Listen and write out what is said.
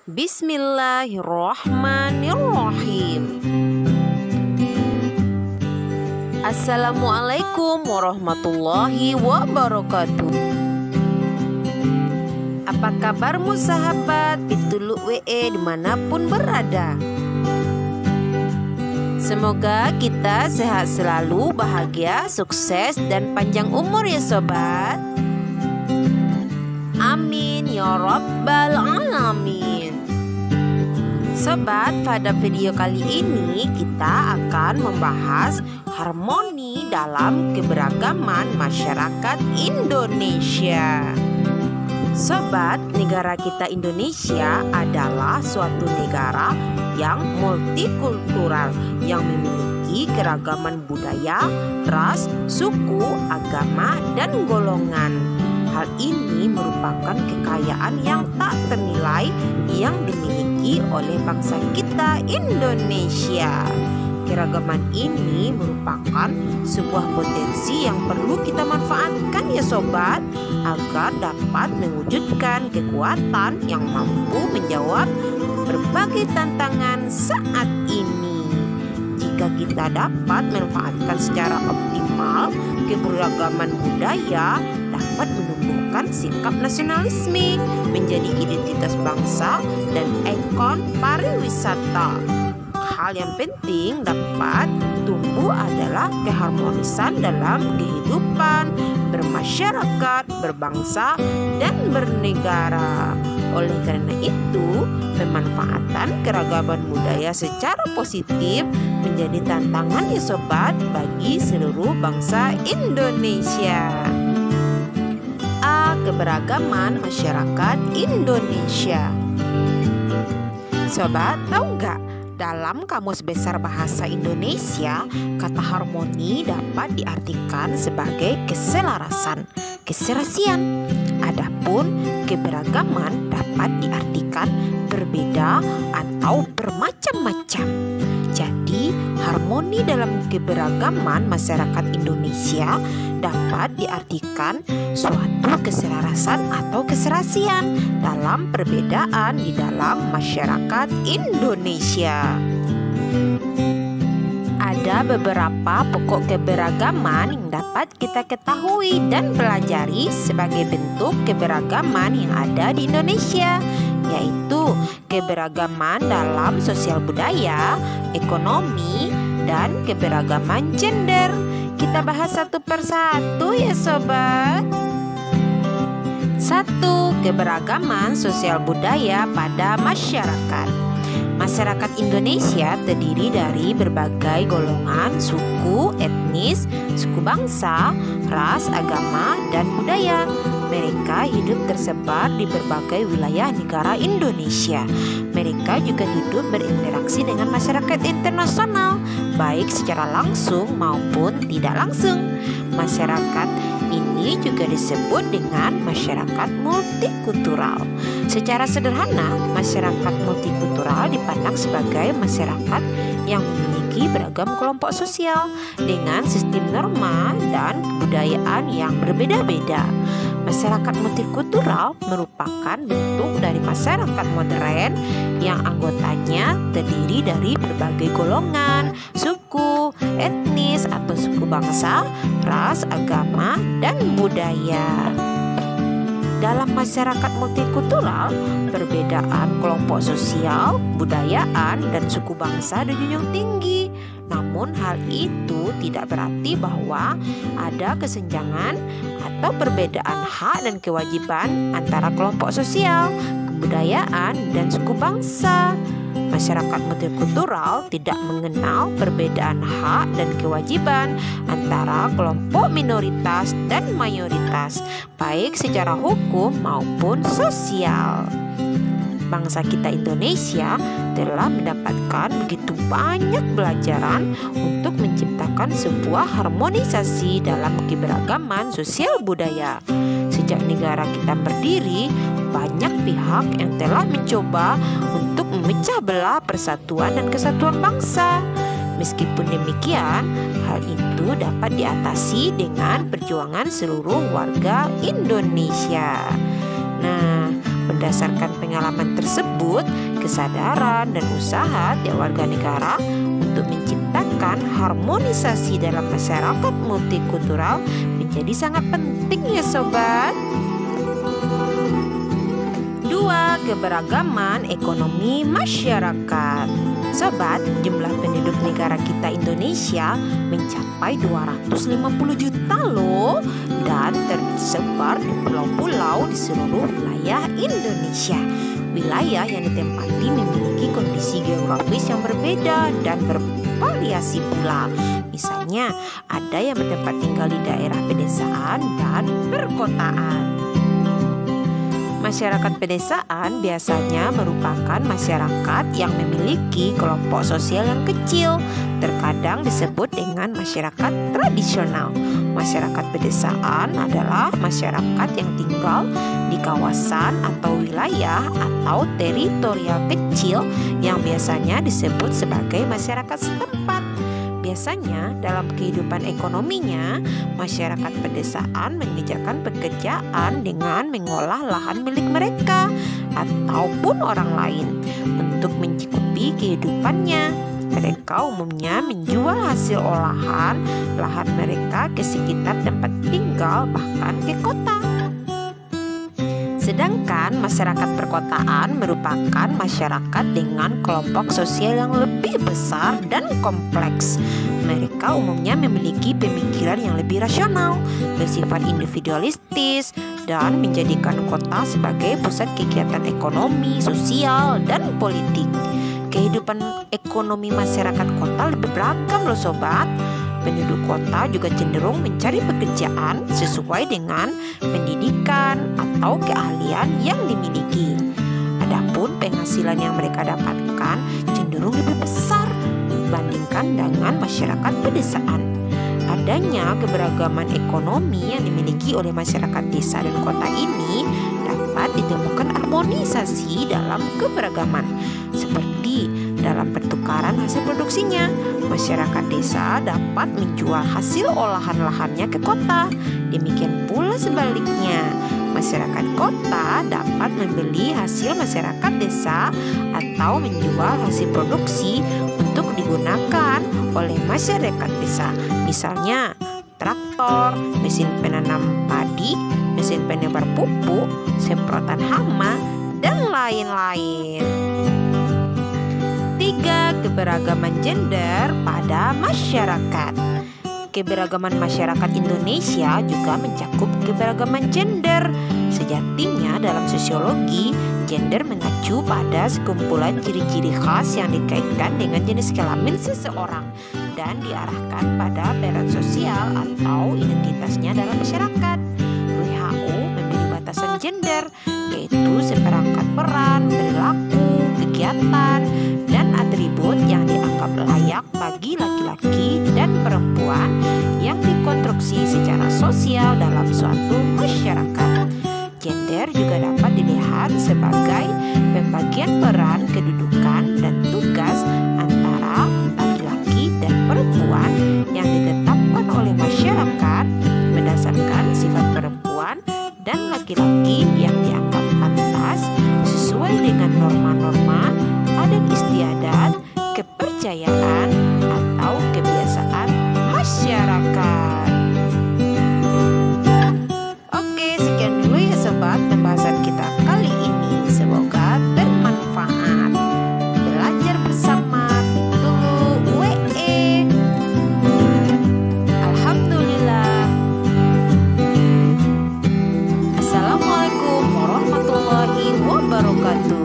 Bismillahirrahmanirrahim. Assalamualaikum warahmatullahi wabarakatuh. Apa kabarmu sahabat Pituluk WE dimanapun berada? Semoga kita sehat selalu, bahagia, sukses, dan panjang umur ya sobat. Amin ya rabbal alamin. Sobat, pada video kali ini kita akan membahas harmoni dalam keberagaman masyarakat Indonesia. Sobat, negara kita Indonesia adalah suatu negara yang multikultural yang memiliki keragaman budaya, ras, suku, agama, dan golongan. Hal ini merupakan kekayaan yang tak ternilai yang dimiliki oleh bangsa kita Indonesia. Keragaman ini merupakan sebuah potensi yang perlu kita manfaatkan ya sobat, agar dapat mewujudkan kekuatan yang mampu menjawab berbagai tantangan saat ini. Jika kita dapat memanfaatkan secara optimal keberagaman budaya, dapat menumbuhkan sikap nasionalisme, menjadi identitas bangsa dan ikon pariwisata. Hal yang penting dapat tumbuh adalah keharmonisan dalam kehidupan bermasyarakat, berbangsa, dan bernegara. Oleh karena itu, pemanfaatan keragaman budaya secara positif menjadi tantangan ya sobat bagi seluruh bangsa Indonesia. Keberagaman masyarakat Indonesia. Sobat, tahu nggak? Dalam Kamus Besar Bahasa Indonesia, kata harmoni dapat diartikan sebagai keselarasan, keserasian. Adapun keberagaman dapat diartikan berbeda atau bermacam-macam. Jadi, harmoni dalam keberagaman masyarakat Indonesia dapat diartikan suatu keselarasan atau keserasian dalam perbedaan di dalam masyarakat Indonesia. Ada beberapa pokok keberagaman yang dapat kita ketahui dan pelajari sebagai bentuk keberagaman yang ada di Indonesia, yaitu keberagaman dalam sosial budaya, ekonomi, dan keberagaman gender. Kita bahas satu persatu ya sobat. 1. Keberagaman sosial budaya pada masyarakat. Masyarakat Indonesia terdiri dari berbagai golongan, suku, etnis, suku bangsa, ras, agama, dan budaya. Mereka hidup tersebar di berbagai wilayah negara Indonesia. Mereka juga hidup berinteraksi dengan masyarakat internasional, baik secara langsung maupun tidak langsung. Masyarakat ini juga disebut dengan masyarakat multikultural. Secara sederhana, masyarakat multikultural dipandang sebagai masyarakat yang memiliki beragam kelompok sosial dengan sistem norma dan kebudayaan yang berbeda-beda. Masyarakat multikultural merupakan bentuk dari masyarakat modern yang anggotanya terdiri dari berbagai golongan, suku, etnis atau suku bangsa, ras, agama, dan budaya. Dalam masyarakat multikultural, perbedaan kelompok sosial, budayaan, dan suku bangsa dijunjung tinggi. Namun hal itu tidak berarti bahwa ada kesenjangan atau perbedaan hak dan kewajiban antara kelompok sosial, kebudayaan, dan suku bangsa. Masyarakat multikultural tidak mengenal perbedaan hak dan kewajiban antara kelompok minoritas dan mayoritas, baik secara hukum maupun sosial. Bangsa kita Indonesia telah mendapatkan begitu banyak pelajaran untuk menciptakan sebuah harmonisasi dalam keberagaman sosial budaya. Sejak negara kita berdiri, banyak pihak yang telah mencoba untuk memecah belah persatuan dan kesatuan bangsa. Meskipun demikian, hal itu dapat diatasi dengan perjuangan seluruh warga Indonesia. Nah, Berdasarkan pengalaman tersebut, kesadaran dan usaha tiap warga negara untuk menciptakan harmonisasi dalam masyarakat multikultural menjadi sangat penting ya sobat. 2. Keberagaman ekonomi masyarakat. Sobat, jumlah penduduk negara kita Indonesia mencapai 250 juta loh, dan tersebar di pulau-pulau di seluruh wilayah Indonesia. Wilayah yang ditempati memiliki kondisi geografis yang berbeda dan bervariasi pula. Misalnya, ada yang bertempat tinggal di daerah pedesaan dan perkotaan. Masyarakat pedesaan biasanya merupakan masyarakat yang memiliki kelompok sosial yang kecil, terkadang disebut dengan masyarakat tradisional. Masyarakat pedesaan adalah masyarakat yang tinggal di kawasan atau wilayah atau teritorial kecil yang biasanya disebut sebagai masyarakat setempat. Biasanya dalam kehidupan ekonominya, masyarakat pedesaan mengerjakan pekerjaan dengan mengolah lahan milik mereka ataupun orang lain untuk mencukupi kehidupannya. Mereka umumnya menjual hasil olahan lahan mereka ke sekitar tempat tinggal, bahkan ke kota. Sedangkan masyarakat perkotaan merupakan masyarakat dengan kelompok sosial yang lebih besar dan kompleks. Mereka umumnya memiliki pemikiran yang lebih rasional, bersifat individualistis, dan menjadikan kota sebagai pusat kegiatan ekonomi, sosial, dan politik. Kehidupan ekonomi masyarakat kota lebih beragam loh sobat. Penduduk kota juga cenderung mencari pekerjaan sesuai dengan pendidikan atau keahlian yang dimiliki. Adapun penghasilan yang mereka dapatkan cenderung lebih besar dibandingkan dengan masyarakat pedesaan. Adanya keberagaman ekonomi yang dimiliki oleh masyarakat desa dan kota ini dapat ditemukan harmonisasi dalam keberagaman, seperti dalam pertukaran hasil produksinya. Masyarakat desa dapat menjual hasil olahan lahannya ke kota. Demikian pula sebaliknya, masyarakat kota dapat membeli hasil masyarakat desa atau menjual hasil produksi untuk digunakan oleh masyarakat desa. Misalnya traktor, mesin penanam padi, mesin penebar pupuk, semprotan hama, dan lain-lain. 3. Keberagaman gender pada masyarakat. Keberagaman masyarakat Indonesia juga mencakup keberagaman gender. Sejatinya dalam sosiologi, gender mengacu pada sekumpulan ciri-ciri khas yang dikaitkan dengan jenis kelamin seseorang dan diarahkan pada peran sosial atau identitasnya dalam masyarakat. WHO memberi batasan gender, yaitu seperangkat peran, perilaku, kegiatan, dan atribut yang dianggap layak bagi laki-laki dan perempuan yang dikonstruksi secara sosial dalam suatu masyarakat. Gender juga dapat dilihat sebagai pembagian peran, kedudukan, dan tugas antara laki-laki dan perempuan yang ditetapkan oleh masyarakat berdasarkan sifat perempuan dan laki-laki yang dianggap pantas sesuai dengan norma-norma adat istiadat, kepercayaan, atau kebiasaan masyarakat. Oke, sekian dulu ya sobat pembahasan kita kali ini. Semoga bermanfaat. Belajar bersama tunggu WE. Alhamdulillah. Assalamualaikum warahmatullahi wabarakatuh.